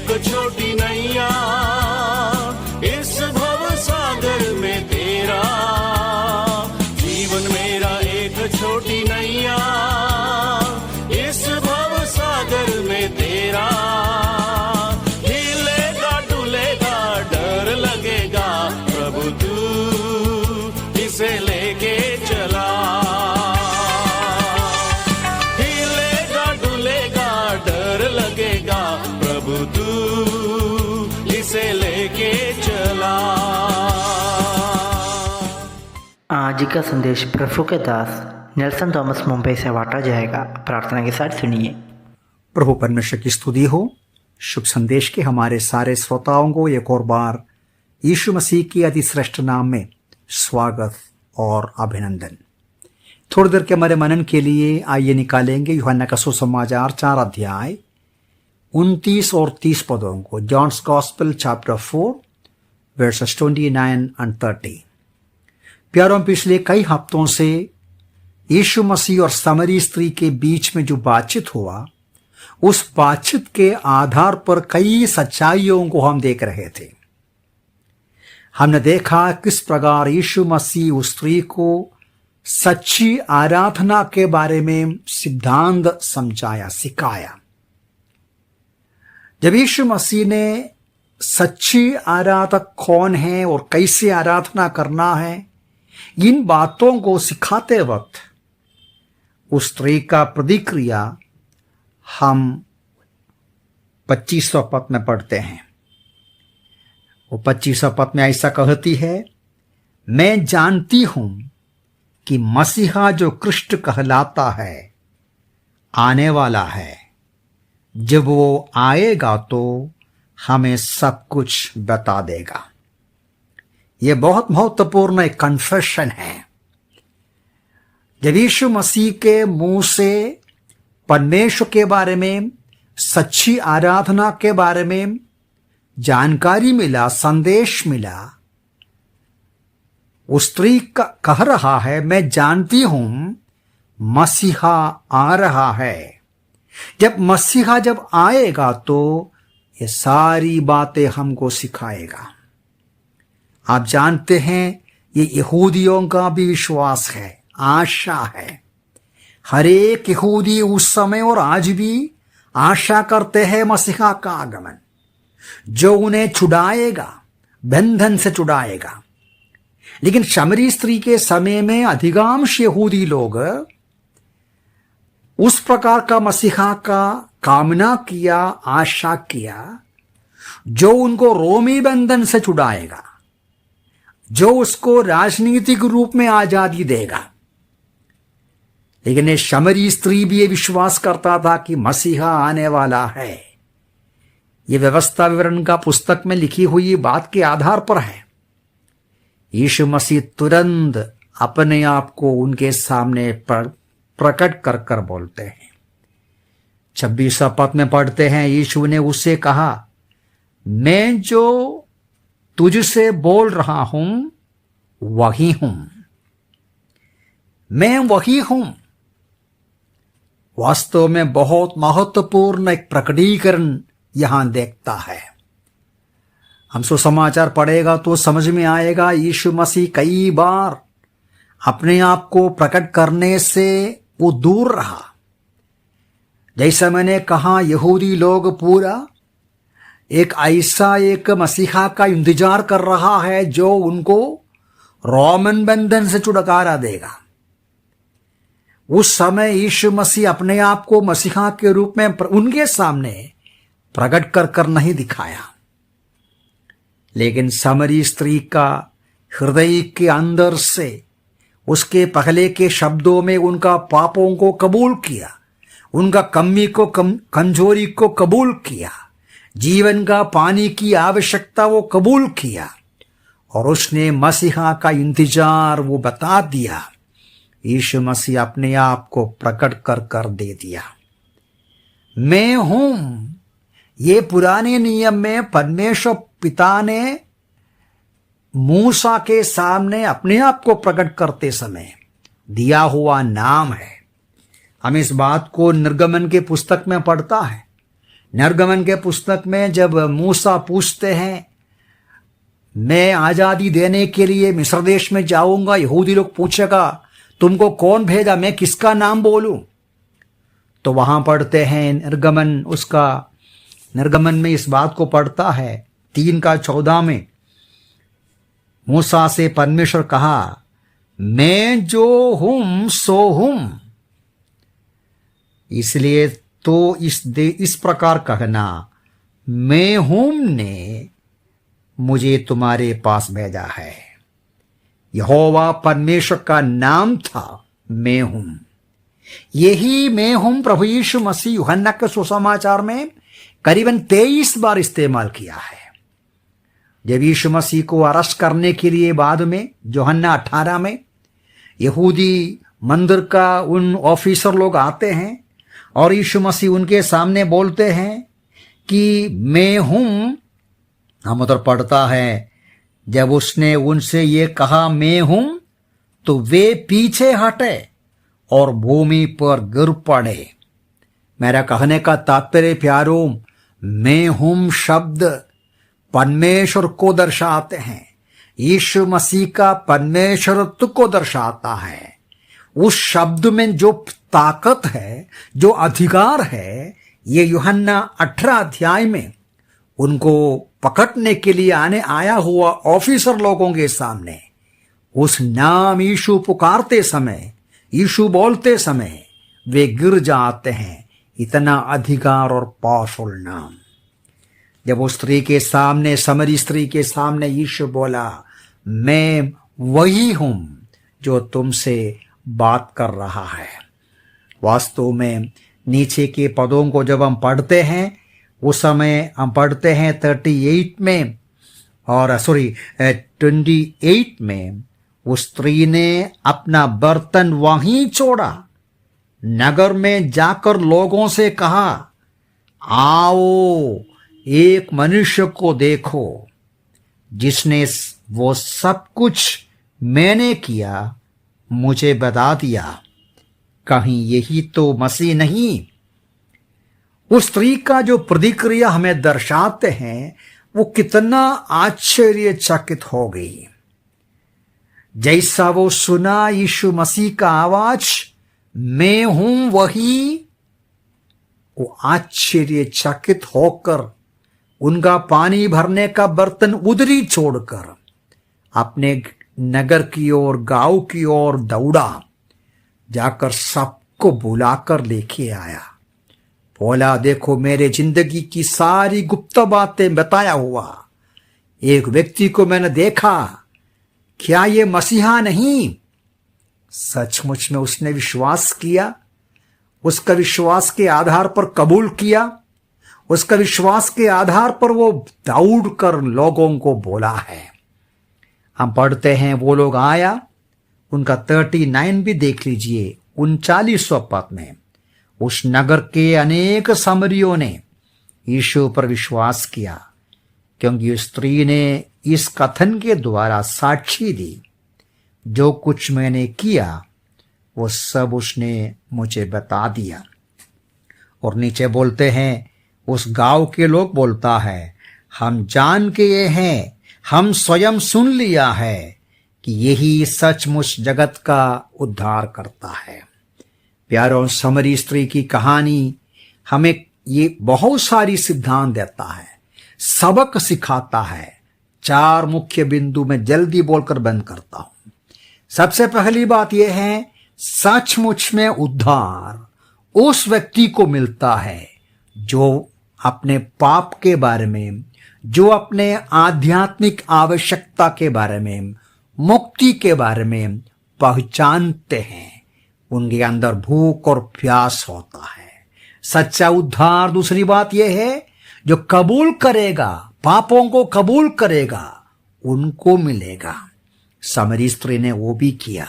छोटी नैया, इस भव सागर में तेरा। जीवन मेरा एक छोटी नैया, इस भव सागर में तेरा। हिलेगा डुलेगा डर लगेगा, प्रभु तू इसे लेके चला। हिलेगा डुलेगा डर लगेगा, प्रभु तू इसे लेके चला। आज का संदेश प्रभु के दास नेल्सन थॉमस मुंबई से बांटा जाएगा। प्रार्थना के साथ सुनिए। प्रभु परमेश्वर की स्तुति हो। शुभ संदेश के हमारे सारे श्रोताओं को एक और बार यीशु मसीह की अति श्रेष्ठ नाम में स्वागत और अभिनंदन। थोड़ी देर के हमारे मनन के लिए आइए निकालेंगे यूहन्ना का सुसमाचार 4 अध्याय 29 और 30 पदों को। John's gospel chapter 4 verses 29 and 30। प्यारों, पिछले कई हफ्तों से यीशु मसीह और समरी स्त्री के बीच में जो बातचीत हुआ, उस बातचीत के आधार पर कई सच्चाइयों को हम देख रहे थे। हमने देखा किस प्रकार यीशु मसीह उस स्त्री को सच्ची आराधना के बारे में सिद्धांत समझाया, सिखाया। जब यीशु मसीह ने सच्ची आराधक कौन है और कैसे आराधना करना है, इन बातों को सिखाते वक्त उस स्त्री का प्रतिक्रिया हम 25वां पद में पढ़ते हैं। वो 25वां पद में ऐसा कहती है, मैं जानती हूं कि मसीहा जो कृष्ण कहलाता है आने वाला है। जब वो आएगा तो हमें सब कुछ बता देगा। यह बहुत महत्वपूर्ण एक कन्फेशन है। जब यीशु मसीह के मुंह से परमेश्वर के बारे में, सच्ची आराधना के बारे में जानकारी मिला, संदेश मिला, उस स्त्री कह रहा है, मैं जानती हूं मसीहा आ रहा है। जब मसीहा जब आएगा तो ये सारी बातें हमको सिखाएगा। आप जानते हैं ये यहूदियों का भी विश्वास है, आशा है। हर एक यहूदी उस समय और आज भी आशा करते हैं मसीहा का आगमन, जो उन्हें छुड़ाएगा, बंधन से छुड़ाएगा। लेकिन शमरी स्त्री के समय में अधिकांश यहूदी लोग उस प्रकार का मसीहा का कामना किया, आशा किया, जो उनको रोमी बंधन से छुड़ाएगा, जो उसको राजनीतिक रूप में आजादी देगा। लेकिन ये शमरी स्त्री भी ये विश्वास करता था कि मसीहा आने वाला है। ये व्यवस्था विवरण का पुस्तक में लिखी हुई बात के आधार पर है। यीशु तुरंत अपने आप को उनके सामने प्रकट कर कर बोलते हैं। 26वां पद में पढ़ते हैं, यीशु ने उससे कहा, मैं जो तुझसे बोल रहा हूं वही हूं। मैं वही हूं। वास्तव में बहुत महत्वपूर्ण एक प्रकटीकरण यहां देखता है। हम सुसमाचार पढ़ेगा तो समझ में आएगा, यीशु मसीह कई बार अपने आप को प्रकट करने से वो दूर रहा। जैसा मैंने कहा, यहूदी लोग पूरा एक ऐसा एक मसीहा का इंतजार कर रहा है जो उनको रोमन बंधन से छुटकारा देगा। उस समय यीशु मसीह अपने आप को मसीहा के रूप में उनके सामने प्रकट कर कर नहीं दिखाया। लेकिन समरी स्त्री का हृदय के अंदर से उसके पहले के शब्दों में उनका पापों को कबूल किया, उनका कमी को कमजोरी को कबूल किया, जीवन का पानी की आवश्यकता वो कबूल किया, और उसने मसीहा का इंतजार वो बता दिया। यीशु मसीह अपने आप को प्रकट कर कर दे दिया। मैं हूं। ये पुराने नियम में परमेश्वर पिता ने मूसा के सामने अपने आप को प्रकट करते समय दिया हुआ नाम है। हम इस बात को निर्गमन के पुस्तक में पढ़ता है निर्गमन के पुस्तक में जब मूसा पूछते हैं, मैं आजादी देने के लिए मिस्र देश में जाऊंगा, यहूदी लोग पूछेगा तुमको कौन भेजा, मैं किसका नाम बोलूं? तो वहां पढ़ते हैं निर्गमन में इस बात को पढ़ता है 3:14 में, मूसा से परमेश्वर कहा, मैं जो हूं सो हूं। इसलिए तो इस प्रकार कहना, मैं हूं ने मुझे तुम्हारे पास भेजा है। यहोवा परमेश्वर का नाम था मैं हूं। यही मैं हूं प्रभु यीशु मसीह यूहन्ना के सुसमाचार में करीबन 23 बार इस्तेमाल किया है। जब यीशु मसीह को अरेस्ट करने के लिए बाद में यूहन्ना 18 में यहूदी मंदिर का उन ऑफिसर लोग आते हैं और यीशु मसीह उनके सामने बोलते हैं कि मैं हूं, हम उधर पढ़ता है, जब उसने उनसे ये कहा मैं हूं, तो वे पीछे हटे और भूमि पर गिर पड़े। मेरा कहने का तात्पर्य प्यारों, मैं हूं शब्द परमेश्वर को दर्शाते हैं। यीशु मसीह का परमेश्वरत्व को दर्शाता है। उस शब्द में जो ताकत है, जो अधिकार है, ये यूहन्ना 18 अध्याय में उनको पकड़ने के लिए आया हुआ ऑफिसर लोगों के सामने उस नाम यीशु पुकारते समय, यीशु बोलते समय वे गिर जाते हैं। इतना अधिकार और पावरफुल नाम। जब वो स्त्री के सामने, समरी स्त्री के सामने यीशु बोला, मैं वही हूं जो तुमसे बात कर रहा है। वास्तव में नीचे के पदों को जब हम पढ़ते हैं, उस समय हम पढ़ते हैं 28 में उस स्त्री ने अपना बर्तन वहीं छोड़ा, नगर में जाकर लोगों से कहा, आओ एक मनुष्य को देखो जिसने वो सब कुछ मैंने किया मुझे बता दिया। कहीं यही तो मसीह नहीं? उस स्त्री का जो प्रतिक्रिया हमें दर्शाते हैं वो कितना आश्चर्यचकित हो गई। जैसा वो सुना यीशु मसीह का आवाज, मैं हूं वही, वो आश्चर्यचकित होकर उनका पानी भरने का बर्तन उधरी छोड़कर अपने नगर की ओर, गांव की ओर दौड़ा, जाकर सबको बुलाकर लेके आया। बोला, देखो मेरे जिंदगी की सारी गुप्त बातें बताया हुआ एक व्यक्ति को मैंने देखा, क्या ये मसीहा नहीं? सचमुच में उसने विश्वास किया, उसका विश्वास के आधार पर कबूल किया, उसका विश्वास के आधार पर वो दौड़ कर लोगों को बोला है। हम पढ़ते हैं वो लोग आया, उनका 39 भी देख लीजिए, 39वां पद में, उस नगर के अनेक समरियों ने यीशु पर विश्वास किया, क्योंकि उस स्त्री ने इस कथन के द्वारा साक्षी दी, जो कुछ मैंने किया वो सब उसने मुझे बता दिया। और नीचे बोलते हैं, उस गांव के लोग बोलता है, हम जान के ये हैं, हम स्वयं सुन लिया है कि यही सचमुच जगत का उद्धार करता है। प्यारों, समरी स्त्री की कहानी हमें ये बहुत सारी सिद्धांत देता है, सबक सिखाता है। 4 मुख्य बिंदु में जल्दी बोलकर बंद करता हूं। सबसे पहली बात यह है, सचमुच में उद्धार उस व्यक्ति को मिलता है जो अपने पाप के बारे में, जो अपने आध्यात्मिक आवश्यकता के बारे में, मुक्ति के बारे में पहचानते हैं। उनके अंदर भूख और प्यास होता है। सच्चा उद्धार, दूसरी बात यह है, जो कबूल करेगा, पापों को कबूल करेगा, उनको मिलेगा। समरी स्त्री ने वो भी किया।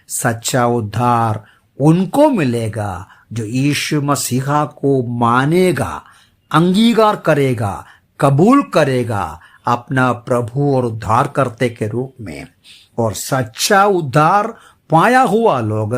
सच्चा उद्धार उनको मिलेगा जो यीशु मसीहा को मानेगा, अंगीकार करेगा, कबूल करेगा अपना प्रभु और उद्धारकर्ता के रूप में। और सच्चा उद्धार पाया हुआ लोग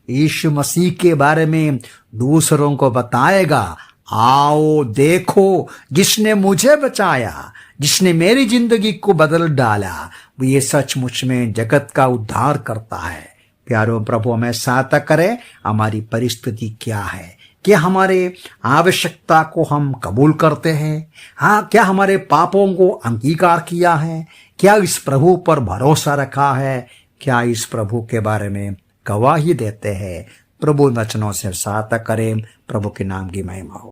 यीशु मसीह के बारे में दूसरों को बताएगा, आओ देखो, जिसने मुझे बचाया, जिसने मेरी जिंदगी को बदल डाला, वो ये सचमुच में जगत का उद्धार करता है। प्यारो प्रभु हमें सहायता करे। हमारी परिस्थिति क्या है? क्या हमारे आवश्यकता को हम कबूल करते हैं? हाँ, क्या हमारे पापों को अंगीकार किया है? क्या इस प्रभु पर भरोसा रखा है? क्या इस प्रभु के बारे में गवाही देते हैं? प्रभु वचनों से सहायता करें। प्रभु के नाम की महिमा हो।